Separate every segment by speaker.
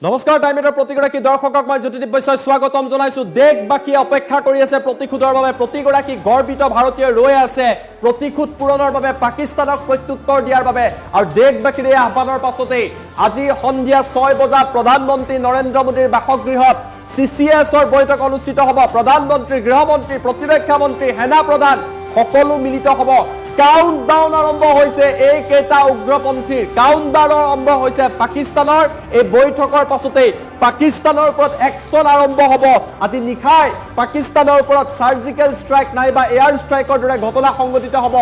Speaker 1: নমস্কাৰ টাইমেটৰ প্ৰতিগৰাকী দৰ্শকক মই জ্যোতিদীপ বৈশ্যই স্বাগতম জনাইছো দেশবাসী অপেক্ষা কৰি আছে প্ৰতিশোধৰ বাবে প্ৰতিগৰাকী গৰ্বিত ভাৰতীয় ৰৈ আছে প্ৰতিশোধ পূৰণৰ বাবে পাকিস্তানক প্ৰত্যুত্তৰ দিয়াৰ বাবে আৰু দেশবাসীৰ এই আহ্বানৰ পাছতেই আজি সন্ধিয়া 6 বজাত প্ৰধানমন্ত্ৰী নৰেন্দ্ৰ মোদীৰ বাসগৃহত CCSৰ বৈঠক অনুষ্ঠিত হ'ব প্ৰধানমন্ত্ৰী গৃহমন্ত্ৰী প্ৰতিৰক্ষা মন্ত্ৰী সেনা প্ৰধান সকলো মিলিত হ'ব কাউন্টডাউন আৰম্ভ হৈছে এই কেইটা উগ্ৰপন্থীৰ কাউন্টডাউন আৰম্ভ হৈছে পাকিস্তানৰ এই বৈঠকৰ পাছতেই পাকিস্তানৰ ওপৰত একশন আৰম্ভ হ'ব আজি নিখাই পাকিস্তানৰ ওপৰত সাৰ্জিক্যাল স্ট্ৰাইক নাইবা এয়াৰ স্ট্ৰাইকৰ দৰে ঘটনা সংঘটিত হ'ব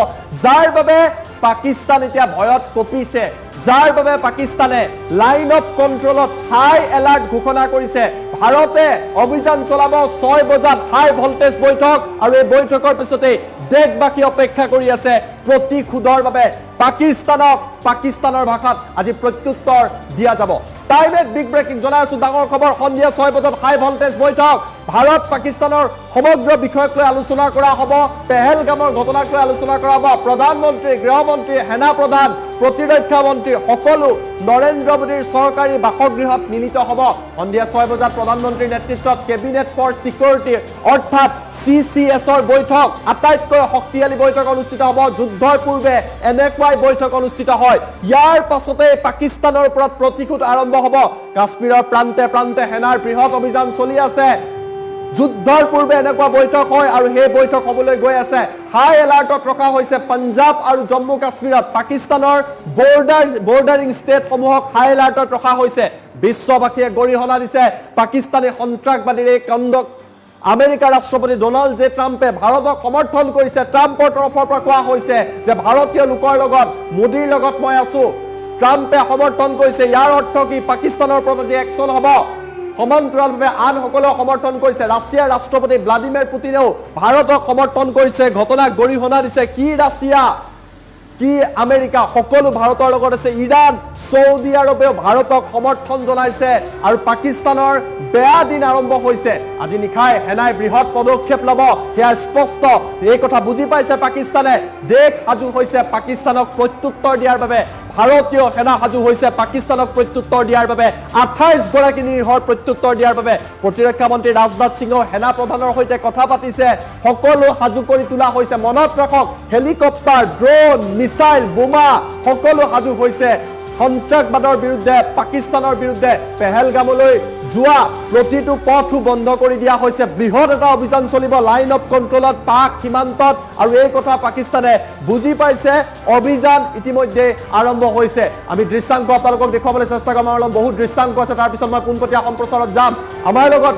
Speaker 1: যাৰ বাবে পাকিস্তান এতিয়া ভয়ত কঁপিছে যাৰ বাবে পাকিস্তানে লাইন অফ কন্ট্ৰোলত হাই এলাৰ্ট ঘোষণা কৰিছে ভাৰতে অভিযান চলাব 6 বজাত হাই ভোল্টেজ বৈঠক আৰু এই বৈঠকৰ পিছতে দেশবাসী অপেক্ষা কৰি আছে প্ৰতিশোধৰ বাবে পাকিস্তানৰ ভাষাত আজি প্ৰত্যুত্তৰ দিয়া যাব টাইমেট বিগ ব্ৰেকিং জনাই আছো ডাঙৰ খবৰ সন্ধিয়া 6 বজাত হাই ভোল্টেজ বৈঠক ভাৰত পাকিস্তানৰ সমগ্ৰ বিষয়ক লৈ আলোচনা কৰা হ'ব পেহেলগামৰ ঘটনাক লৈ আলোচনা কৰা হ'ব প্ৰধানমন্ত্ৰী গৃহমন্ত্ৰী সেনা প্ৰধান প্ৰতিৰক্ষা মন্ত্ৰী সকলো নৰেন্দ্ৰ মোদীৰ চৰকাৰী বাসগৃহত মিলিত হ'ব সন্ধিয়া 6 বজাত প্ৰধানমন্ত্ৰীৰ নেতৃত্বত কেবিনেট ফৰ সিকিউৰিটি অৰ্থাৎ CCSৰ বৈঠক আটাইতকৈ শক্তিশালী বৈঠক অনুষ্ঠিত হ'ব যুদ্ধৰ পূৰ্বে এনেকুৱাই বৈঠক অনুষ্ঠিত হয় ইয়াৰ পাছতে পাকিস্তানৰ ওপৰত প্ৰতিশোধ আৰম্ভ হ'ব কাশ্মীৰৰ প্ৰান্তে প্ৰান্তে সেনাৰ বৃহৎ অভিযান চলি আছে যুদ্ধৰ পূৰ্বে এনেকুৱা বৈঠক হয় আৰু সেই বৈঠক হ'বলৈ গৈ আছে হাই এলাৰ্টত ৰখা হৈছে পঞ্জাব আৰু জম্মু কাশ্মীৰত পাকিস্তানৰ বৰ্ডাৰিং ষ্টেটসমূহক হাই এলাৰ্টত ৰখা হৈছে বিশ্ববাসীয়ে গৰিহণা দিছে পাকিস্তানী সন্ত্ৰাসবাদীৰ এই কাণ্ডক আমেৰিকাৰ ৰাষ্ট্ৰপতি ডোনাল্ড জে ট্ৰাম্পে ভাৰতক সমৰ্থন কৰিছে ট্ৰাম্পৰ তৰফৰ পৰা কোৱা হৈছে যে ভাৰতীয় লোকৰ লগত মোদীৰ লগত মই আছো ট্ৰাম্পে সমৰ্থন কৰিছে ইয়াৰ অৰ্থ কি পাকিস্তানৰ ওপৰত আজি একশন হ'ব সমান্তৰালভাৱে আন সকলো সমৰ্থন কৰিছে ৰাছিয়াৰ ৰাষ্ট্ৰপতি ভ্লাদিমিৰ পুতিনেও ভাৰতক সমৰ্থন কৰিছে ঘটনাক গৰিহণা দিছে কি ৰাছিয়া কি আমেৰিকা সকলো ভাৰতৰ লগত আছে ইৰাণ সৌদি আৰবেও ভাৰতক সমৰ্থন জনাইছে আৰু পাকিস্তানৰ বেয়া দিন আৰম্ভ হৈছে আজি নিখাই সেনাই বৃহৎ পদক্ষেপ ল'ব সেয়া স্পষ্ট এই কথা বুজি পাইছে পাকিস্তানে দেশ সাজু হৈছে পাকিস্তানক প্ৰত্যুত্তৰ দিয়াৰ বাবে ভাৰতীয় সেনা সাজু হৈছে পাকিস্তানক প্ৰত্যুত্তৰ দিয়াৰ বাবে 28 গৰাকী নিৰীহৰ প্ৰত্যুত্তৰ দিয়াৰ বাবে প্ৰতিৰক্ষা মন্ত্ৰী ৰাজনাথ সিঙেও সেনা প্ৰধানৰ সৈতে কথা পাতিছে সকলো সাজু কৰি তোলা হৈছে মনত ৰাখক হেলিকপ্টাৰ ড্ৰোন মিসাইল বোমা সকলো সাজু হৈছে সন্ত্ৰাসবাদৰ বিৰুদ্ধে পাকিস্তানৰ বিৰুদ্ধে পেহেলগামলৈ যোৱা প্ৰতিটো পথ বন্ধ কৰি দিয়া হৈছে বৃহৎ এটা অভিযান চলিব লাইন অফ কন্ট্ৰোলত পাক সীমান্তত আৰু এই কথা পাকিস্তানে বুজি পাইছে অভিযান ইতিমধ্যে আৰম্ভ হৈছে আমি দৃশ্যাংক আপোনালোকক দেখুৱাবলৈ চেষ্টা কৰিম আমাৰ বহুত দৃশ্যাংক আছে তাৰ পিছত মই পোনপটীয়া সম্প্ৰচাৰত যাম আমাৰ লগত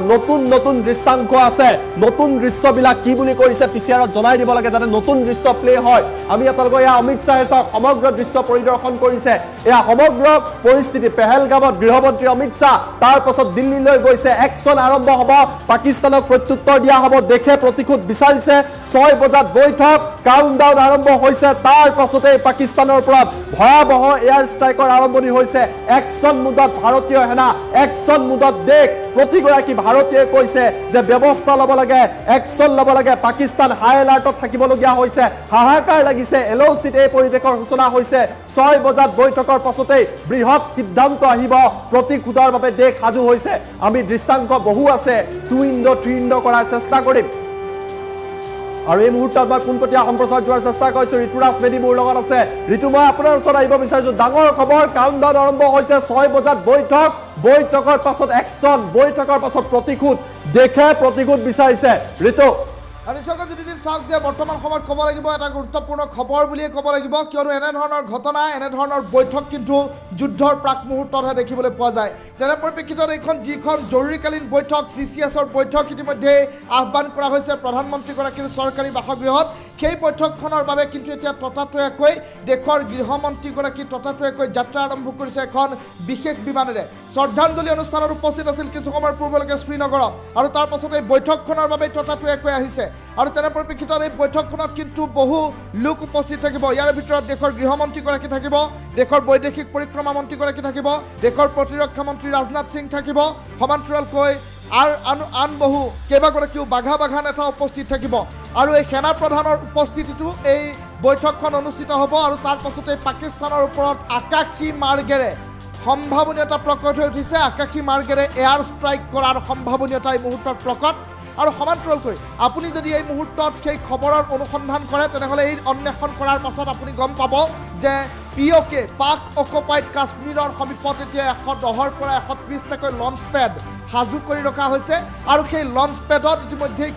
Speaker 1: নতুন দৃশ্যাংক আছে নতুন দৃশ্যবিলাক কি বুলি কৰিছে পিচিআৰত জনাই দিব লাগে যাতে নতুন দৃশ্য প্লে হয় আমি আপোনালোকক এয়া অমিত শাহে সমগ্ৰ দৃশ্য পৰিদৰ্শন কৰিছে এয়া সমগ্ৰ পৰিস্থিতি পেহেলগামত গৃহমন্ত্ৰী অমিত শাহ তাৰ পাছত দিল্লীলৈ গৈছে একশন আৰম্ভ হ'ব পাকিস্তানক প্ৰত্যুত্তৰ দিয়া হ'ব দেখে প্ৰতিশোধ বিচাৰিছে 6 বজাত বৈঠক কাউন্টডাউন আৰম্ভ হৈছে তাৰ পাছতে পাকিস্তানৰ ওপৰত ভয়াবহ এয়াৰ ষ্ট্ৰাইকৰ আৰম্ভণি হৈছে একশন মুদত ভাৰতীয় সেনা একশন মুদত দেশ প্ৰতিগৰাকী ভাৰতীয় কৈছে যে ব্যৱস্থা ল'ব লাগে একশন ল'ব লাগে পাকিস্তান হাই এলাৰ্টত থাকিবলগীয়া হৈছে হাহাকাৰ লাগিছে এলওচিত এই পৰিৱেশৰ সূচনা হৈছে 6 বজাত বৈঠকৰ পাছতে বৃহৎ সিদ্ধান্ত আহিব প্ৰতিশোধৰ বাবে দেশ সাজু হৈছে আমি দৃশ্যাংক বহু আছে 2 ইণ্ডো 3 ইণ্ডো কৰাৰ চেষ্টা কৰিম আৰু এই মুহূৰ্তত মই পোনপটীয়া সম্প্ৰচাৰ যোৱাৰ চেষ্টা কৰিছো ঋতুৰাজ মেধি মোৰ লগত আছে ঋতু মই আপোনাৰ ওচৰত আহিব বিচাৰিছো ডাঙৰ খবৰ কাউন্টডাউন আৰম্ভ হৈছে 6 বজাত বৈঠকৰ পাছত একশন বৈঠকৰ পাছত প্ৰতিশোধ দেখে প্ৰতিশোধ বিচাৰিছে ঋতু
Speaker 2: নিশ্চয়কৈ যদি চাওক যে বৰ্তমান সময়ত ক'ব লাগিব এটা গুৰুত্বপূৰ্ণ খবৰ বুলিয়ে ক'ব লাগিব কিয়নো এনেধৰণৰ ঘটনা এনেধৰণৰ বৈঠক কিন্তু যুদ্ধৰ প্ৰাক মুহূৰ্ততহে দেখিবলৈ পোৱা যায় তেনে পৰিপ্ৰেক্ষিতত এইখন যিখন জৰুৰীকালীন বৈঠক CCSৰ বৈঠক ইতিমধ্যে আহ্বান কৰা হৈছে প্ৰধানমন্ত্ৰীগৰাকীৰ চৰকাৰী বাসগৃহত সেই বৈঠকখনৰ বাবে কিন্তু এতিয়া ততাতৈয়াকৈ দেশৰ গৃহমন্ত্ৰীগৰাকী ততাতৈয়াকৈ যাত্ৰা আৰম্ভ কৰিছে এখন বিশেষ বিমানেৰে শ্ৰদ্ধাঞ্জলি অনুষ্ঠানত উপস্থিত আছিল কিছু সময়ৰ পূৰ্বলৈকে শ্ৰীনগৰত আৰু তাৰ পাছতে এই বৈঠকখনৰ বাবে ততাতৈয়াকৈ আহিছে আৰু তেনে পৰিপ্ৰেক্ষিতত এই বৈঠকখনত কিন্তু বহু লোক উপস্থিত থাকিব ইয়াৰ ভিতৰত দেশৰ গৃহমন্ত্ৰীগৰাকী থাকিব দেশৰ বৈদেশিক পৰিক্ৰমা মন্ত্ৰীগৰাকী থাকিব দেশৰ প্ৰতিৰক্ষা মন্ত্ৰী ৰাজনাথ সিং থাকিব সমান্তৰালকৈ আন বহু কেইবাগৰাকীও বাঘা নেতা উপস্থিত থাকিব আৰু এই সেনা প্ৰধানৰ উপস্থিতিটো এই বৈঠকখন অনুষ্ঠিত হ'ব আৰু তাৰ পাছতে পাকিস্তানৰ ওপৰত আকাশী মাৰ্গেৰে সম্ভাৱনীয়তা প্ৰকট হৈ উঠিছে আকাশী মাৰ্গেৰে এয়াৰ ষ্ট্ৰাইক কৰাৰ সম্ভাৱনীয়তা এই মুহূৰ্তত প্ৰকট আৰু সমান্তৰালকৈ আপুনি যদি এই মুহূৰ্তত সেই খবৰৰ অনুসন্ধান কৰে তেনেহ'লে এই অন্বেষণ কৰাৰ পাছত আপুনি গম পাব যে POK পাক অকুপাইড কাশ্মীৰৰ সমীপত এতিয়া 110ৰ পৰা 130টাকৈ লঞ্চ পেড সাজু কৰি ৰখা হৈছে আৰু সেই লঞ্চ পেডত ইতিমধ্যেই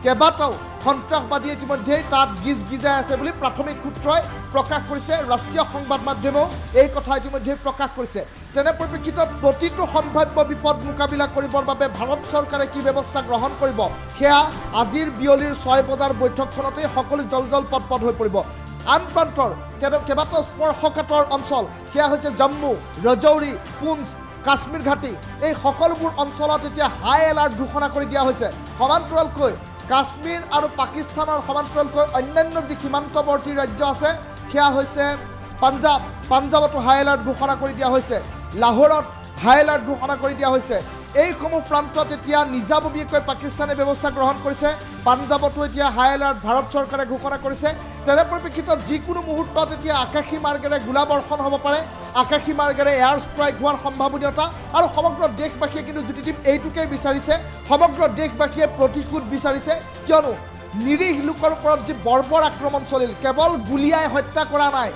Speaker 2: কেইবাটাও সন্ত্ৰাসবাদী ইতিমধ্যেই তাত গিজাই আছে বুলি প্ৰাথমিক সূত্ৰই প্ৰকাশ কৰিছে ৰাষ্ট্ৰীয় সংবাদ মাধ্যমেও এই কথা ইতিমধ্যেই প্ৰকাশ কৰিছে তেনে পৰিপ্ৰেক্ষিতত প্ৰতিটো সম্ভাৱ্য বিপদ মোকাবিলা কৰিবৰ বাবে ভাৰত চৰকাৰে কি ব্যৱস্থা গ্ৰহণ কৰিব সেয়া আজিৰ বিয়লিৰ 6 বজাৰ বৈঠকখনতেই সকলো জল পটপট হৈ পৰিব আন প্ৰান্তৰ কেইবাটাও স্পৰ্শকাতৰ অঞ্চল সেয়া হৈছে জম্মু ৰজৌৰি পুঞ্চ কাশ্মীৰ ঘাটি এই সকলোবোৰ অঞ্চলত এতিয়া হাই এলাৰ্ট ঘোষণা কৰি দিয়া হৈছে সমান্তৰালকৈ কাশ্মীৰ আৰু পাকিস্তানৰ সমান্তৰালকৈ অন্যান্য যি সীমান্তৱৰ্তী ৰাজ্য আছে সেয়া হৈছে পাঞ্জাবতো হাই এলাৰ্ট ঘোষণা কৰি দিয়া হৈছে লাহোৰত হাই এলাৰ্ট ঘোষণা কৰি দিয়া হৈছে এইসমূহ প্ৰান্তত এতিয়া নিজাববীয়াকৈ পাকিস্তানে ব্যৱস্থা গ্ৰহণ কৰিছে পাঞ্জাবতো এতিয়া হাই এলাৰ্ট ভাৰত চৰকাৰে ঘোষণা কৰিছে তেনে পৰিপ্ৰেক্ষিতত যিকোনো মুহূৰ্তত এতিয়া আকাশী মাৰ্গেৰে গোলাবৰ্ষণ হ'ব পাৰে আকাশী মাৰ্গেৰে এয়াৰ ষ্ট্ৰাইক হোৱাৰ সম্ভাৱনীয়তা আৰু সমগ্ৰ দেশবাসীয়ে কিন্তু জ্যোতিদীপ এইটোকে বিচাৰিছে সমগ্ৰ দেশবাসীয়ে প্ৰতিশোধ বিচাৰিছে কিয়নো নিৰীহ লোকৰ ওপৰত যি বৰ্বৰ আক্ৰমণ চলিল কেৱল গুলীয়াই হত্যা কৰা নাই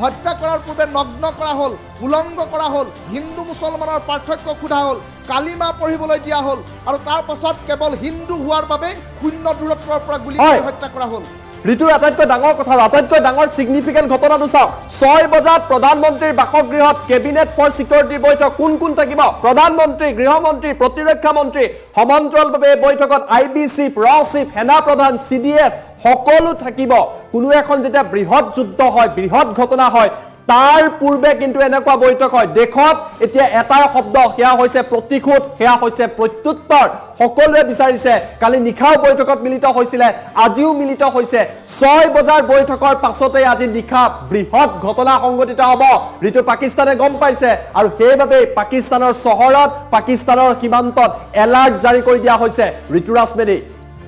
Speaker 2: হত্যা কৰাৰ পূৰ্বে নগ্ন কৰা হ'ল উলংগ কৰা হ'ল হিন্দু মুছলমানৰ পাৰ্থক্য সোধা হ'ল কালিমা পঢ়িবলৈ দিয়া হ'ল আৰু তাৰ পাছত কেৱল হিন্দু হোৱাৰ বাবে শূন্য দূৰত্বৰ পৰা গুলী হত্যা কৰা হ'ল
Speaker 1: ঋতুৰ আটাইতকৈ ডাঙৰ কথা আটাইতকৈ ডাঙৰ সিগনিফিকেন্ট ঘটনাটো চাওক 6 বজাত প্ৰধানমন্ত্ৰীৰ বাসগৃহত কেবিনেট ফৰ সিকিউৰিটিৰ বৈঠক কোন থাকিব প্ৰধানমন্ত্ৰী গৃহমন্ত্ৰী প্ৰতিৰক্ষা মন্ত্ৰী সমান্তৰালভাৱে এই বৈঠকত IBC ৰচিফ সেনা প্ৰধান CDS সকলো থাকিব কোনো এখন যেতিয়া বৃহৎ যুদ্ধ হয় বৃহৎ ঘটনা হয় তাৰ পূৰ্বে কিন্তু এনেকুৱা বৈঠক হয় দেখত এতিয়া এটাই শব্দ সেয়া হৈছে প্ৰতিশোধ সেয়া হৈছে প্ৰত্যুত্তৰ সকলোৱে বিচাৰিছে কালি নিশাও বৈঠকত মিলিত হৈছিলে আজিও মিলিত হৈছে 6 বজাৰ বৈঠকৰ পাছতে আজি নিশা বৃহৎ ঘটনা সংঘটিত হ'ব ঋতু পাকিস্তানে গম পাইছে আৰু সেইভাবে পাকিস্তানৰ চহৰত পাকিস্তানৰ সীমান্তত এলাৰ্ট জাৰি কৰি দিয়া হৈছে ঋতুৰাজ মেধি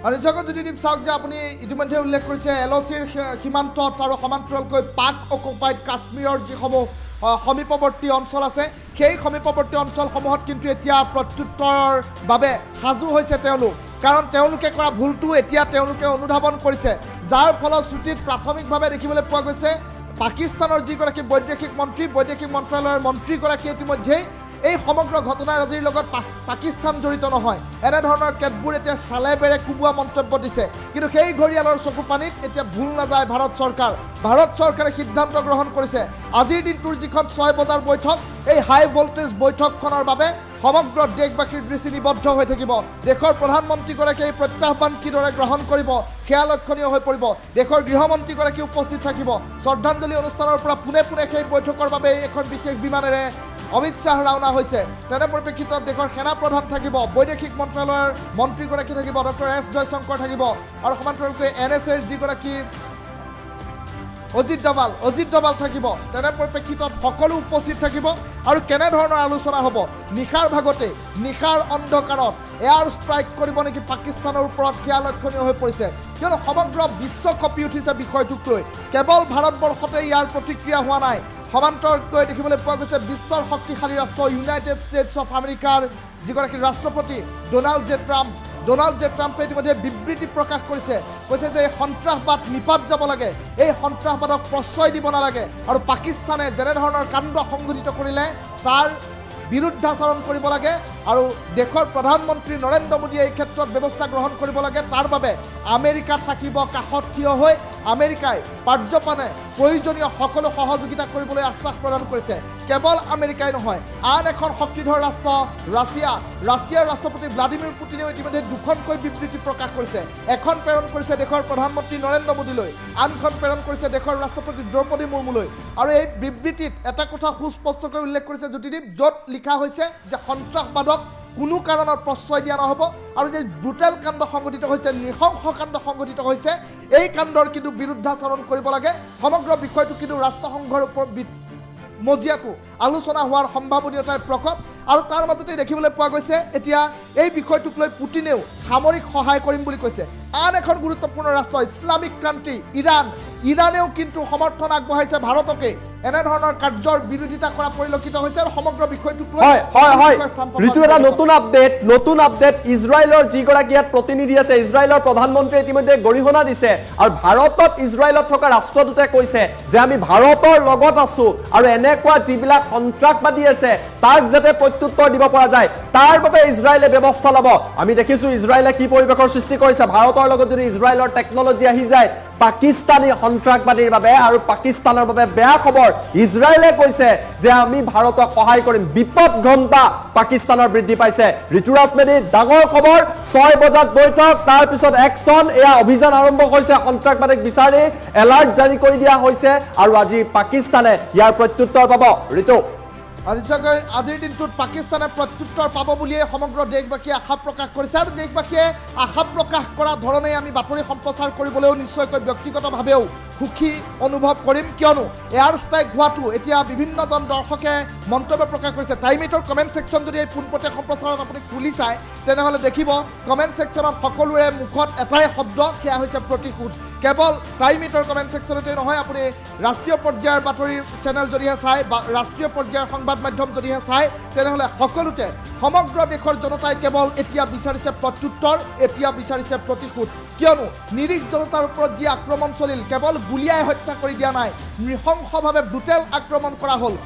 Speaker 2: আৰু জগত যদি চাওক যে আপুনি ইতিমধ্যে উল্লেখ কৰিছে LOCৰ সীমান্তত আৰু সমান্তৰালকৈ পাক অকুপাইড কাশ্মীৰৰ যিসমূহ সমীপৱৰ্তী অঞ্চল আছে সেই সমীপৱৰ্তী অঞ্চলসমূহত কিন্তু এতিয়া প্ৰত্যুত্তৰৰ বাবে সাজু হৈছে তেওঁলোক কাৰণ তেওঁলোকে কৰা ভুলটো এতিয়া তেওঁলোকে অনুধাৱন কৰিছে যাৰ ফলশ্ৰুতিত প্ৰাথমিকভাৱে দেখিবলৈ পোৱা গৈছে পাকিস্তানৰ যিগৰাকী বৈদেশিক মন্ত্ৰালয়ৰ মন্ত্ৰীগৰাকী ইতিমধ্যেই এই সমগ্ৰ ঘটনাৰাজিৰ লগত পাকিস্তান জড়িত নহয় এনেধৰণৰ কেতবোৰ এতিয়া চালেবেৰে কুবোৱা মন্তব্য দিছে কিন্তু সেই ঘৰিয়ালৰ চকু পানীত এতিয়া ভুল নাযায় ভাৰত চৰকাৰে সিদ্ধান্ত গ্ৰহণ কৰিছে আজিৰ দিনটোৰ যিখন 6 বজাৰ বৈঠক এই হাই ভোল্টেজ বৈঠকখনৰ বাবে সমগ্ৰ দেশবাসীৰ দৃষ্টি নিবদ্ধ হৈ থাকিব দেশৰ প্ৰধানমন্ত্ৰীগৰাকীয়ে এই প্ৰত্যাহ্বান কিদৰে গ্ৰহণ কৰিব সেয়া লক্ষণীয় হৈ পৰিব দেশৰ গৃহমন্ত্ৰীগৰাকী উপস্থিত থাকিব শ্ৰদ্ধাঞ্জলি অনুষ্ঠানৰ পৰা পোনে সেই বৈঠকৰ বাবে এখন বিশেষ বিমানেৰে অমিত শ্বাহ ৰাওনা হৈছে তেনে পৰিপ্ৰেক্ষিতত দেশৰ সেনা প্ৰধান থাকিব বৈদেশিক মন্ত্ৰালয়ৰ মন্ত্ৰীগৰাকী থাকিব ডক্টৰ S জয়শংকৰ থাকিব আৰু সমান্তৰালকৈ NSAৰ যিগৰাকী অজিত ডোভাল থাকিব তেনে পৰিপ্ৰেক্ষিতত সকলো উপস্থিত থাকিব আৰু কেনেধৰণৰ আলোচনা হ'ব নিশাৰ ভাগতে নিশাৰ অন্ধকাৰত এয়াৰ ষ্ট্ৰাইক কৰিব নেকি পাকিস্তানৰ ওপৰত সেয়া লক্ষণীয় হৈ পৰিছে কিয়নো সমগ্ৰ বিশ্ব কঁপি উঠিছে বিষয়টোক লৈ কেৱল ভাৰতবৰ্ষতে ইয়াৰ প্ৰতিক্ৰিয়া হোৱা নাই সমান্তৰালকৈ দেখিবলৈ পোৱা গৈছে বিশ্বৰ শক্তিশালী ৰাষ্ট্ৰ ইউনাইটেড ষ্টেটছ অফ আমেৰিকাৰ যিগৰাকী ৰাষ্ট্ৰপতি ডোনাল্ড জে ট্ৰাম্পে ইতিমধ্যে বিবৃতি প্ৰকাশ কৈছে যে এই সন্ত্ৰাসবাদ নিপাত যাব লাগে এই সন্ত্ৰাসবাদক প্ৰশ্ৰয় দিব নালাগে আৰু পাকিস্তানে যেনেধৰণৰ কাণ্ড সংঘটিত কৰিলে তাৰ বিৰুদ্ধাচৰণ কৰিব লাগে আৰু দেশৰ প্ৰধানমন্ত্ৰী নৰেন্দ্ৰ মোদীয়ে এই ক্ষেত্ৰত ব্যৱস্থা গ্ৰহণ কৰিব লাগে তাৰ বাবে আমেৰিকা থাকিব কাষত থিয় হৈ আমেৰিকাই পাৰ্যপানে প্ৰয়োজনীয় সকলো সহযোগিতা কৰিবলৈ আশ্বাস প্ৰদান কৰিছে কেৱল আমেৰিকাই নহয় আন এখন শক্তিধৰ ৰাষ্ট্ৰ ৰাছিয়াৰ ৰাষ্ট্ৰপতি ভ্লাদিমিৰ পুটিনেও ইতিমধ্যে দুখনকৈ বিবৃতি প্ৰকাশ কৰিছে এখন প্ৰেৰণ কৰিছে দেশৰ প্ৰধানমন্ত্ৰী নৰেন্দ্ৰ মোদীলৈ আনখন প্ৰেৰণ কৰিছে দেশৰ ৰাষ্ট্ৰপতি দ্ৰৌপদী মুৰ্মুলৈ আৰু এই বিবৃতিত এটা কথা সুস্পষ্টকৈ উল্লেখ কৰিছে জ্যোতিদীপ য'ত লিখা হৈছে যে সন্ত্ৰাসবাদক কোনো কাৰণত প্ৰশ্ৰয় দিয়া নহ'ব আৰু যে ব্ৰুটেল কাণ্ড সংঘটিত হৈছে নৃশংস কাণ্ড সংঘটিত হৈছে এই কাণ্ডৰ কিন্তু বিৰুদ্ধাচৰণ কৰিব লাগে সমগ্ৰ বিষয়টো কিন্তু ৰাষ্ট্ৰসংঘৰ ওপৰত মজিয়াটো আলোচনা হোৱাৰ সম্ভাৱনীয়তাৰ প্ৰকট আৰু তাৰ মাজতে দেখিবলৈ পোৱা গৈছে এতিয়া এই বিষয়টোক লৈ পুটিনেও সামৰিক সহায় কৰিম বুলি কৈছে আন এখন গুৰুত্বপূৰ্ণ ৰাষ্ট্ৰ ইছলামিক ক্ৰান্তি ইৰাণেও কিন্তু সমৰ্থন আগবঢ়াইছে ভাৰতকে এনেধৰণৰ কাৰ্যৰ বিৰোধিতা কৰা পৰিলক্ষিত হৈছে আৰু সমগ্ৰ বিষয়টোক লৈ
Speaker 1: হয় ঋতু এটা নতুন আপডেট ইজৰাইলৰ যিগৰাকী ইয়াত প্ৰতিনিধি আছে ইজৰাইলৰ প্ৰধানমন্ত্ৰী ইতিমধ্যে গৰিহণা দিছে আৰু ভাৰতত ইজৰাইলত থকা ৰাষ্ট্ৰদূতে কৈছে যে আমি ভাৰতৰ লগত আছো আৰু এনেকুৱা যিবিলাক সন্ত্ৰাসবাদী আছে তাক যাতে প্ৰত্যুত্তৰ দিব পৰা যায় তাৰ বাবে ইজৰাইলে ব্যৱস্থা ল'ব আমি দেখিছো ইজৰাইলে কি পৰিৱেশৰ সৃষ্টি কৰিছে ভাৰতৰ লগত যদি ইজৰাইলৰ টেকনলজি আহি যায় পাকিস্তানী সন্ত্ৰাসবাদীৰ বাবে আৰু পাকিস্তানৰ বাবে বেয়া খবৰ ইজৰাইলে কৈছে যে আমি ভাৰতক সহায় কৰিম বিপদ ঘণ্টা পাকিস্তানৰ বৃদ্ধি পাইছে ঋতুৰাজ মেধি ডাঙৰ খবৰ 6 বজাত বৈঠক তাৰ পিছত একশন এয়া অভিযান আৰম্ভ হৈছে সন্ত্ৰাসবাদীক বিচাৰি এলাৰ্ট জাৰি কৰি দিয়া হৈছে আৰু আজি পাকিস্তানে ইয়াৰ প্ৰত্যুত্তৰ পাব ঋতু
Speaker 2: আজিৰ দিনটোত পাকিস্তানে প্ৰত্যুত্তৰ পাব বুলিয়ে সমগ্ৰ দেশবাসীয়ে আশা প্ৰকাশ কৰিছে আৰু দেশবাসীয়ে আশা প্ৰকাশ কৰা ধৰণে আমি বাতৰি সম্প্ৰচাৰ কৰিবলৈও নিশ্চয়কৈ ব্যক্তিগতভাৱেও সুখী অনুভৱ কৰিম কিয়নো এয়াৰ ষ্ট্ৰাইক হোৱাটো এতিয়া বিভিন্নজন দৰ্শকে মন্তব্য প্ৰকাশ কৰিছে টাইম এইটৰ কমেণ্ট ছেকশ্যন যদি এই পোনপটীয়া সম্প্ৰচাৰত আপুনি খুলি চায় তেনেহ'লে দেখিব কমেণ্ট ছেকশ্যনত সকলোৰে মুখত এটাই শব্দ সেয়া হৈছে প্ৰতিশোধ কেৱল টাইম এইটৰ কমেণ্ট ছেকশ্যনতে নহয় আপুনি ৰাষ্ট্ৰীয় পৰ্যায়ৰ বাতৰি চেনেল যদিহে চায় বা ৰাষ্ট্ৰীয় পৰ্যায়ৰ সংবাদ মাধ্যম যদিহে চায় তেনেহ'লে সকলোতে সমগ্ৰ দেশৰ জনতাই কেৱল এতিয়া বিচাৰিছে প্ৰত্যুত্তৰ এতিয়া বিচাৰিছে প্ৰতিশোধ কিয়নো নিৰীহ জনতাৰ ওপৰত যি আক্ৰমণ চলিল কেৱল গুলীয়াই হত্যা কৰি দিয়া নাই নৃশংসভাৱে ব্ৰুটেল আক্ৰমণ কৰা হ'ল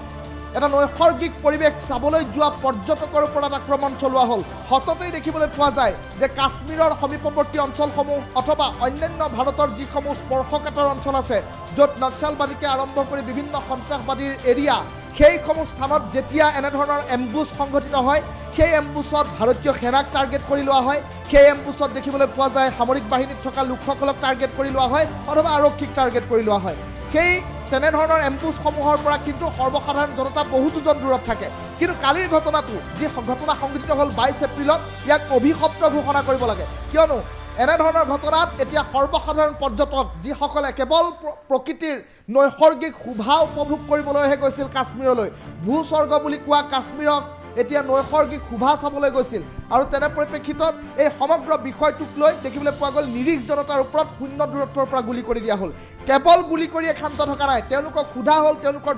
Speaker 2: এটা নৈসৰ্গিক পৰিৱেশ চাবলৈ যোৱা পৰ্যটকৰ ওপৰত আক্ৰমণ চলোৱা হ'ল সততেই দেখিবলৈ পোৱা যায় যে কাশ্মীৰৰ সমীপৱৰ্তী অঞ্চলসমূহ অথবা অন্যান্য ভাৰতৰ যিসমূহ স্পৰ্শকাতৰ অঞ্চল আছে য'ত নক্সালবাদীকে আৰম্ভ কৰি বিভিন্ন সন্ত্ৰাসবাদীৰ এৰিয়া সেইসমূহ স্থানত যেতিয়া এনেধৰণৰ এম্বুছ সংঘটিত হয় সেই এম্বুছত ভাৰতীয় সেনাক টাৰ্গেট কৰি লোৱা হয় সেই এম্বুছত দেখিবলৈ পোৱা যায় সামৰিক বাহিনীত থকা লোকসকলক টাৰ্গেট কৰি লোৱা হয় অথবা আৰক্ষীক টাৰ্গেট কৰি লোৱা হয় সেই তেনেধৰণৰ এম্বুছসমূহৰ পৰা কিন্তু সৰ্বসাধাৰণ জনতা বহুতোজন দূৰত থাকে কিন্তু কালিৰ ঘটনাটো যি ঘটনা সংঘটিত হ'ল 22 এপ্ৰিলত ইয়াক অভিশপ্ত ঘোষণা কৰিব লাগে কিয়নো এনেধৰণৰ ঘটনাত এতিয়া সৰ্বসাধাৰণ পৰ্যটক যিসকলে কেৱল প্ৰকৃতিৰ নৈসৰ্গিক শোভা উপভোগ কৰিবলৈহে গৈছিল কাশ্মীৰলৈ ভূস্বৰ্গ বুলি কোৱা কাশ্মীৰক এতিয়া নৈসৰ্গিক শোভা চাবলৈ গৈছিল আৰু তেনে পৰিপ্ৰেক্ষিতত এই সমগ্ৰ বিষয়টোক লৈ দেখিবলৈ পোৱা গ'ল নিৰীহ জনতাৰ ওপৰত শূন্য দূৰত্বৰ পৰা গুলি কৰি দিয়া হ'ল কেৱল গুলি কৰিয়ে ক্ষান্ত থকা নাই তেওঁলোকক সোধা হ'ল তেওঁলোকৰ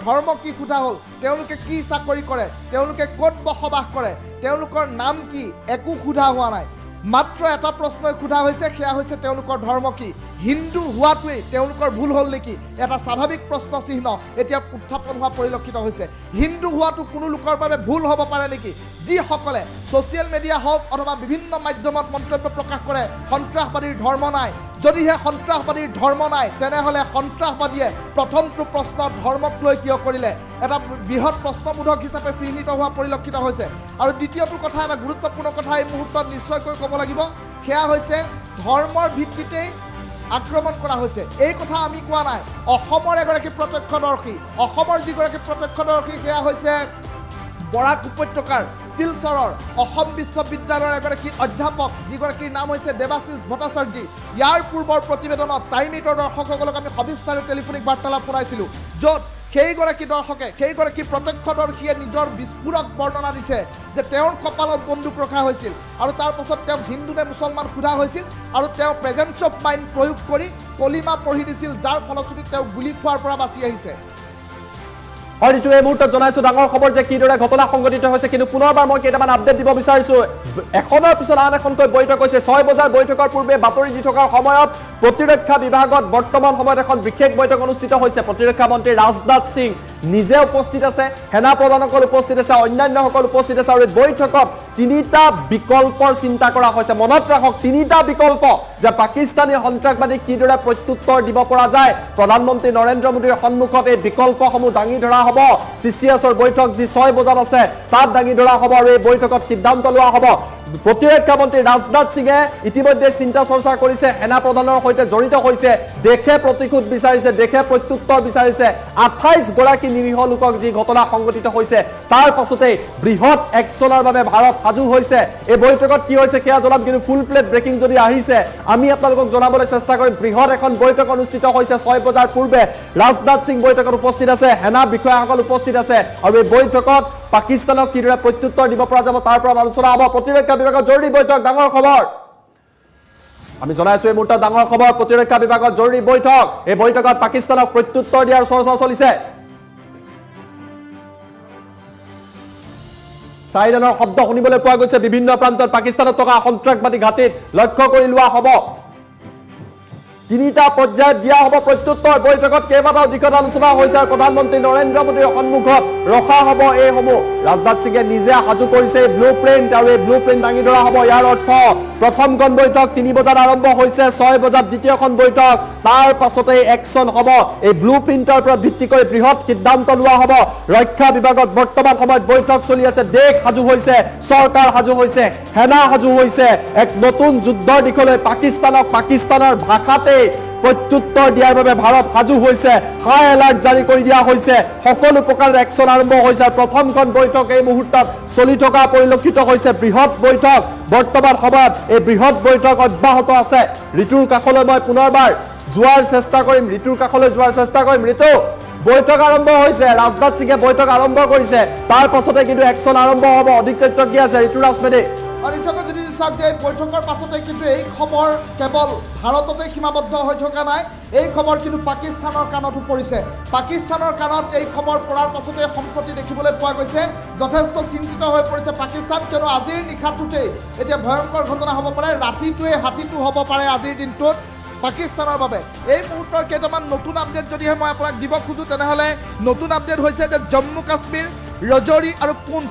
Speaker 2: ধৰ্ম কি সোধা হ'ল তেওঁলোকে কি চাকৰি কৰে তেওঁলোকে ক'ত বসবাস কৰে তেওঁলোকৰ নাম কি একো সোধা হোৱা নাই মাত্ৰ এটা প্ৰশ্নই সোধা হৈছে সেয়া হৈছে তেওঁলোকৰ ধৰ্ম কি হিন্দু হোৱাটোৱেই তেওঁলোকৰ ভুল হ'ল নেকি এটা স্বাভাৱিক প্ৰশ্ন চিহ্ন এতিয়া উত্থাপন হোৱা পৰিলক্ষিত হৈছে হিন্দু হোৱাটো কোনো লোকৰ বাবে ভুল হ'ব পাৰে নেকি যিসকলে ছ'চিয়েল মিডিয়া হওক অথবা বিভিন্ন মাধ্যমত মন্তব্য প্ৰকাশ কৰে সন্ত্ৰাসবাদীৰ ধৰ্ম নাই যদিহে সন্ত্ৰাসবাদীৰ ধৰ্ম নাই তেনেহ'লে সন্ত্ৰাসবাদীয়ে প্ৰথমটো প্ৰশ্ন ধৰ্মক লৈ কিয় কৰিলে এটা বৃহৎ প্ৰশ্নবোধক হিচাপে চিহ্নিত হোৱা পৰিলক্ষিত হৈছে আৰু দ্বিতীয়টো কথা এটা গুৰুত্বপূৰ্ণ কথা এই মুহূৰ্তত নিশ্চয়কৈ ক'ব লাগিব সেয়া হৈছে ধৰ্মৰ ভিত্তিতেই আক্ৰমণ কৰা হৈছে এই কথা আমি কোৱা নাই অসমৰ এগৰাকী প্ৰত্যক্ষদৰ্শী অসমৰ যিগৰাকী প্ৰত্যক্ষদৰ্শী সেয়া হৈছে বৰাক উপত্যকাৰ শিলচৰৰ অসম বিশ্ববিদ্যালয়ৰ এগৰাকী অধ্যাপক যিগৰাকীৰ নাম হৈছে দেৱাশিষ ভট্টাচাৰ্যী ইয়াৰ পূৰ্বৰ প্ৰতিবেদনত টাইম এইটৰ দৰ্শকসকলক আমি সবিস্তাৰে টেলিফোনিক বাৰ্তালাপ কৰাইছিলোঁ য'ত সেইগৰাকী দৰ্শকে সেইগৰাকী প্ৰত্যক্ষদৰ্শীয়ে নিজৰ বিস্ফোৰক বৰ্ণনা দিছে যে তেওঁৰ কপালত বন্দুক ৰখা হৈছিল আৰু তাৰ পাছত তেওঁক হিন্দু নে মুছলমান সোধা হৈছিল আৰু তেওঁ প্ৰেজেন্স অফ মাইণ্ড প্ৰয়োগ কৰি কলিমা পঢ়ি দিছিল যাৰ ফলশ্ৰুতিত তেওঁ গুলি খোৱাৰ পৰা বাচি আহিছে
Speaker 1: হয় ঋতু এই মুহূৰ্তত জনাইছোঁ ডাঙৰ খবৰ যে কিদৰে ঘটনা সংঘটিত হৈছে কিন্তু পুনৰবাৰ মই কেইটামান আপডেট দিব বিচাৰিছোঁ এখনৰ পিছত আন এখনকৈ বৈঠক হৈছে 6 বজাৰ বৈঠকৰ পূৰ্বে বাতৰি দি থকাৰ সময়ত প্ৰতিৰক্ষা বিভাগত বৰ্তমান সময়ত এখন বিশেষ বৈঠক অনুষ্ঠিত হৈছে প্ৰতিৰক্ষা মন্ত্ৰী ৰাজনাথ সিং নিজে উপস্থিত আছে সেনা প্ৰধানসকল উপস্থিত আছে অন্যান্যসকল উপস্থিত আছে আৰু এই বৈঠকত তিনিটা বিকল্পৰ চিন্তা কৰা হৈছে মনত ৰাখক তিনিটা বিকল্প যে পাকিস্তানী সন্ত্ৰাসবাদীক কিদৰে প্ৰত্যুত্তৰ দিব পৰা যায় প্ৰধানমন্ত্ৰী নৰেন্দ্ৰ মোদীৰ সন্মুখত এই বিকল্পসমূহ দাঙি ধৰা হ'ব CCSৰ বৈঠক যি 6 বজাত আছে তাত দাঙি ধৰা হ'ব আৰু এই বৈঠকত সিদ্ধান্ত লোৱা হ'ব প্ৰতিৰক্ষা মন্ত্ৰী ৰাজনাথ সিঙে ইতিমধ্যে চিন্তা চৰ্চা কৰিছে সেনা প্ৰধানৰ সৈতে জড়িত হৈছে দেশে প্ৰতিশোধ বিচাৰিছে দেশে প্ৰত্যুত্তৰ বিচাৰিছে 28 গৰাকী নিৰীহ লোকক যি ঘটনা সংঘটিত হৈছে তাৰ পাছতে বৃহৎ একচনৰ বাবে ভাৰত সাজু হৈছে এই বৈঠকত কি হৈছে সেয়া জনাম কিন্তু ফুল প্লেট ব্ৰেকিং যদি আহিছে আমি আপোনালোকক জনাবলৈ চেষ্টা কৰিম বৃহৎ এখন বৈঠক অনুষ্ঠিত হৈছে 6 বজাৰ পূৰ্বে ৰাজনাথ সিং বৈঠকত উপস্থিত আছে সেনা বিষয়াসকল উপস্থিত আছে আৰু এই বৈঠকত পাকিস্তানক কিদৰে প্ৰত্যুত্তৰ দিব পৰা যাব তাৰ পৰা আলোচনা হ'ব প্ৰতিৰক্ষা বিভাগৰ জৰুৰী বৈঠক ডাঙৰ খবৰ আমি জনাইছো এই মুহূৰ্তত ডাঙৰ খবৰ প্ৰতিৰক্ষা বিভাগৰ জৰুৰী বৈঠক এই বৈঠকত পাকিস্তানক প্ৰত্যুত্তৰ দিয়াৰ চৰ্চা চলিছে সাইৰেনৰ শব্দ শুনিবলৈ পোৱা গৈছে বিভিন্ন প্ৰান্তত পাকিস্তানত থকা সন্ত্ৰাসবাদী ঘাটিত লক্ষ্য কৰি লোৱা হ'ব তিনিটা পৰ্যায়ত দিয়া হ'ব প্ৰত্যুত্তৰ বৈঠকত কেইবাটাও দিশত আলোচনা হৈছে প্ৰধানমন্ত্ৰী নৰেন্দ্ৰ মোদীৰ সন্মুখত ৰখা হ'ব এইসমূহ ৰাজনাথ সিঙে নিজে সাজু কৰিছে ব্লুপ্ৰিণ্ট আৰু এই ব্লুপ্ৰিণ্ট দাঙি ধৰা হ'ব ইয়াৰ অৰ্থ প্ৰথমখন বৈঠক 3 বজাত আৰম্ভ হৈছে 6 বজাত দ্বিতীয়খন বৈঠক তাৰ পাছতে একচন হ'ব এই ব্লুপ্ৰিণ্টৰ ওপৰত ভিত্তি কৰি বৃহৎ সিদ্ধান্ত লোৱা হ'ব ৰক্ষা বিভাগত বৰ্তমান সময়ত বৈঠক চলি আছে দেশ সাজু হৈছে চৰকাৰ সাজু হৈছে সেনা সাজু হৈছে এক নতুন যুদ্ধৰ দিশলৈ পাকিস্তানৰ ভাষাতে প্ৰত্যুত্তৰ দিয়াৰ বাবে ভাৰত সাজু হৈছে হাই এলাৰ্ট জাৰি কৰি দিয়া হৈছে সকলো প্ৰকাৰৰ একচন আৰম্ভ হৈছে প্ৰথমখন বৈঠক এই মুহূৰ্তত চলি থকা পৰিলক্ষিত হৈছে বৃহৎ বৈঠক বৰ্তমান সময়ত এই বৃহৎ বৈঠক অব্যাহত আছে ঋতুৰ কাষলৈ মই পুনৰবাৰ যোৱাৰ চেষ্টা কৰিম ঋতু বৈঠক আৰম্ভ হৈছে ৰাজনাথ সিঙে বৈঠক আৰম্ভ কৰিছে তাৰ পাছতে কিন্তু একচন আৰম্ভ হ'ব অধিক তথ্য কি আছে ঋতুৰাজ মেধি
Speaker 2: নিশ্চয়কৈ যদি চাওক যে বৈঠকৰ পাছতে কিন্তু এই খবৰ কেৱল ভাৰততে সীমাবদ্ধ হৈ থকা নাই এই খবৰ কিন্তু পাকিস্তানৰ কাণতো পৰিছে পাকিস্তানৰ কাণত এই খবৰ পৰাৰ পাছতে সম্প্ৰতি দেখিবলৈ পোৱা গৈছে যথেষ্ট চিন্তিত হৈ পৰিছে পাকিস্তান কিয়নো আজিৰ নিশাটোতেই এতিয়া ভয়ংকৰ ঘটনা হ'ব পাৰে ৰাতিটোৱে হাতীটো হ'ব পাৰে আজিৰ দিনটোত পাকিস্তানৰ বাবে এই মুহূৰ্তৰ কেইটামান নতুন আপডেট যদিহে মই আপোনাক দিব খোজোঁ তেনেহ'লে নতুন আপডেট হৈছে যে জম্মু কাশ্মীৰ ৰজৌৰি আৰু পুঞ্চ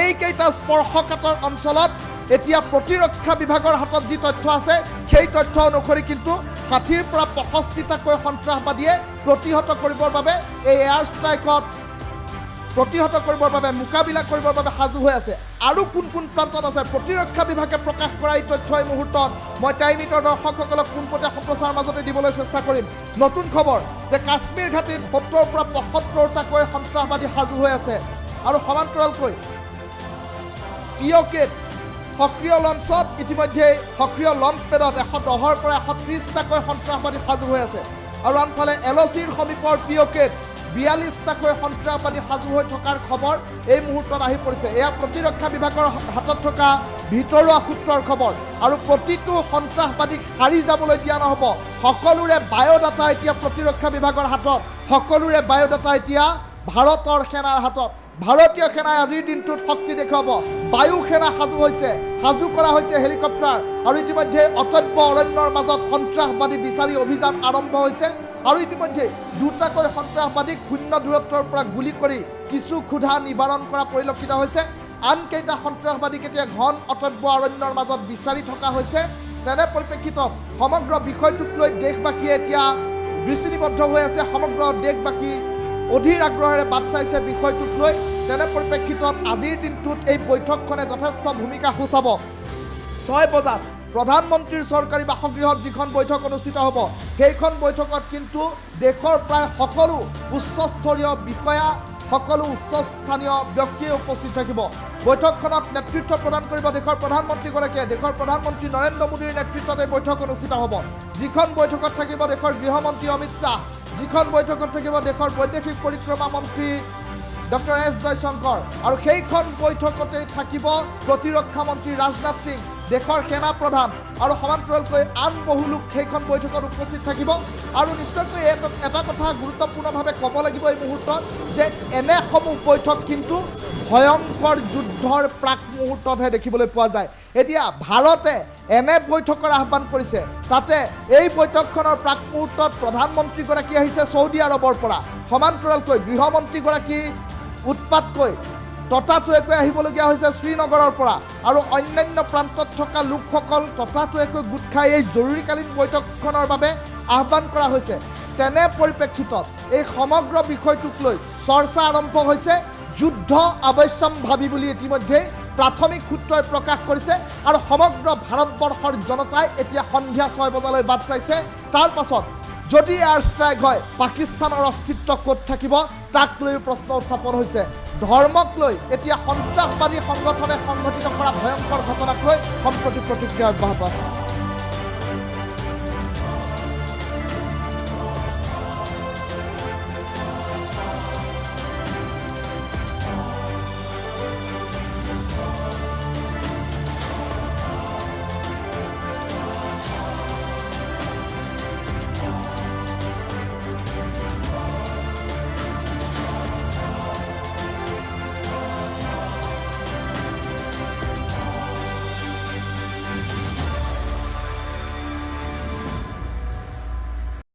Speaker 2: এইকেইটা স্পৰ্শকাতৰ অঞ্চলত এতিয়া প্ৰতিৰক্ষা বিভাগৰ হাতত যি তথ্য আছে সেই তথ্য অনুসৰি কিন্তু 60ৰ পৰা 65টাকৈ সন্ত্ৰাসবাদীয়ে প্ৰতিহত কৰিবৰ বাবে এই এয়াৰ ষ্ট্ৰাইকত প্ৰতিহত কৰিবৰ বাবে মোকাবিলা কৰিবৰ বাবে সাজু হৈ আছে আৰু কোন কোন প্ৰান্তত আছে প্ৰতিৰক্ষা বিভাগে প্ৰকাশ কৰা এই তথ্য এই মুহূৰ্তত মই টাইমিটৰ দৰ্শকসকলক পোনপটীয়া সম্প্ৰচাৰ মাজতে দিবলৈ চেষ্টা কৰিম নতুন খবৰ যে কাশ্মীৰ ঘাটিত 70ৰ পৰা 75টাকৈ সন্ত্ৰাসবাদী সাজু হৈ আছে আৰু সমান্তৰালকৈ পিঅ'কেত সক্ৰিয় লঞ্চত ইতিমধ্যে সক্ৰিয় লঞ্চ পেডত 110ৰ পৰা 130টাকৈ সন্ত্ৰাসবাদী সাজু হৈ আছে আৰু আনফালে LOCৰ সমীপৰ পিঅ'কেত 42টাকৈ সন্ত্ৰাসবাদী সাজু হৈ থকাৰ খবৰ এই মুহূৰ্তত আহি পৰিছে এয়া প্ৰতিৰক্ষা বিভাগৰ হাতত থকা ভিতৰুৱা সূত্ৰৰ খবৰ আৰু প্ৰতিটো সন্ত্ৰাসবাদীক হাৰি যাবলৈ দিয়া নহ'ব সকলোৰে বায়'ডাটা এতিয়া প্ৰতিৰক্ষা বিভাগৰ হাতত সকলোৰে বায়'ডাটা এতিয়া ভাৰতৰ সেনাৰ হাতত ভাৰতীয় সেনাই আজিৰ দিনটোত শক্তি দেখুৱাব বায়ু সেনা সাজু কৰা হৈছে হেলিকপ্টাৰ আৰু ইতিমধ্যে অটব্য অৰণ্যৰ মাজত সন্ত্ৰাসবাদী বিচাৰি অভিযান আৰম্ভ হৈছে আৰু ইতিমধ্যে দুটাকৈ সন্ত্ৰাসবাদীক শূন্য দূৰত্বৰ পৰা গুলি কৰি কিছু ক্ষুধা নিবাৰণ কৰা পৰিলক্ষিত হৈছে আন কেইটা সন্ত্ৰাসবাদীক এতিয়া ঘন অটব্য অৰণ্যৰ মাজত বিচাৰি থকা হৈছে তেনে পৰিপ্ৰেক্ষিতত সমগ্ৰ বিষয়টোক লৈ দেশবাসীয়ে এতিয়া দৃষ্টিনিবদ্ধ হৈ আছে সমগ্ৰ দেশবাসী অধীৰ আগ্ৰহেৰে বাট চাইছে বিষয়টোক লৈ তেনে পৰিপ্ৰেক্ষিতত আজিৰ দিনটোত এই বৈঠকখনে যথেষ্ট ভূমিকা সূচাব 6 বজাত প্ৰধানমন্ত্ৰীৰ চৰকাৰী বাসগৃহত যিখন বৈঠক অনুষ্ঠিত হ'ব সেইখন বৈঠকত কিন্তু দেশৰ প্ৰায় সকলো উচ্চস্তৰীয় বিষয়া সকলো উচ্চস্থানীয় ব্যক্তিয়ে উপস্থিত থাকিব বৈঠকখনত নেতৃত্ব প্ৰদান কৰিব দেশৰ প্ৰধানমন্ত্ৰীগৰাকীয়ে দেশৰ প্ৰধানমন্ত্ৰী নৰেন্দ্ৰ মোদীৰ নেতৃত্বত এই বৈঠক অনুষ্ঠিত হ'ব যিখন বৈঠকত থাকিব দেশৰ গৃহমন্ত্ৰী অমিত শ্বাহ যিখন বৈঠকত থাকিব দেশৰ বৈদেশিক পৰিক্ৰমা মন্ত্ৰী ডক্টৰ এছ জয়শংকৰ আৰু সেইখন বৈঠকতে থাকিব প্ৰতিৰক্ষা মন্ত্ৰী ৰাজনাথ সিং দেশৰ সেনা প্ৰধান আৰু সমান্তৰালকৈ আন বহু লোক সেইখন বৈঠকত উপস্থিত থাকিব আৰু নিশ্চয়কৈ এটা কথা গুৰুত্বপূৰ্ণভাৱে ক'ব লাগিব এই মুহূৰ্তত যে এনেসমূহ বৈঠক কিন্তু ভয়ংকৰ যুদ্ধৰ প্ৰাক মুহূৰ্ততহে দেখিবলৈ পোৱা যায় এতিয়া ভাৰতে এনে বৈঠকৰ আহ্বান কৰিছে তাতে এই বৈঠকখনৰ প্ৰাক মুহূৰ্তত প্ৰধানমন্ত্ৰীগৰাকী আহিছে চৌদি আৰবৰ পৰা সমান্তৰালকৈ গৃহমন্ত্ৰীগৰাকী উৎপাতকৈ ততাতৈয়াকৈ আহিবলগীয়া হৈছে শ্ৰীনগৰৰ পৰা আৰু অন্যান্য প্ৰান্তত থকা লোকসকল ততাতৈয়াকৈ গোট খাই এই জৰুৰীকালীন বৈঠকখনৰ বাবে আহ্বান কৰা হৈছে তেনে পৰিপ্ৰেক্ষিতত এই সমগ্ৰ বিষয়টোক লৈ চৰ্চা আৰম্ভ হৈছে যুদ্ধ আৱশ্যম্ভাৱী বুলি ইতিমধ্যে প্ৰাথমিক সূত্ৰই প্ৰকাশ কৰিছে আৰু সমগ্ৰ ভাৰতবৰ্ষৰ জনতাই এতিয়া সন্ধিয়া 6 বজালৈ বাট চাইছে তাৰ পাছত যদি এয়াৰ ষ্ট্ৰাইক হয় পাকিস্তানৰ অস্তিত্ব ক'ত থাকিব তাক লৈ প্ৰশ্ন উত্থাপন হৈছে ধৰ্মক লৈ এতিয়া সন্ত্ৰাসবাদী সংগঠনে সংঘটিত কৰা ভয়ংকৰ ঘটনাক লৈ সম্প্ৰতি প্ৰতিক্ৰিয়া অব্যাহত আছে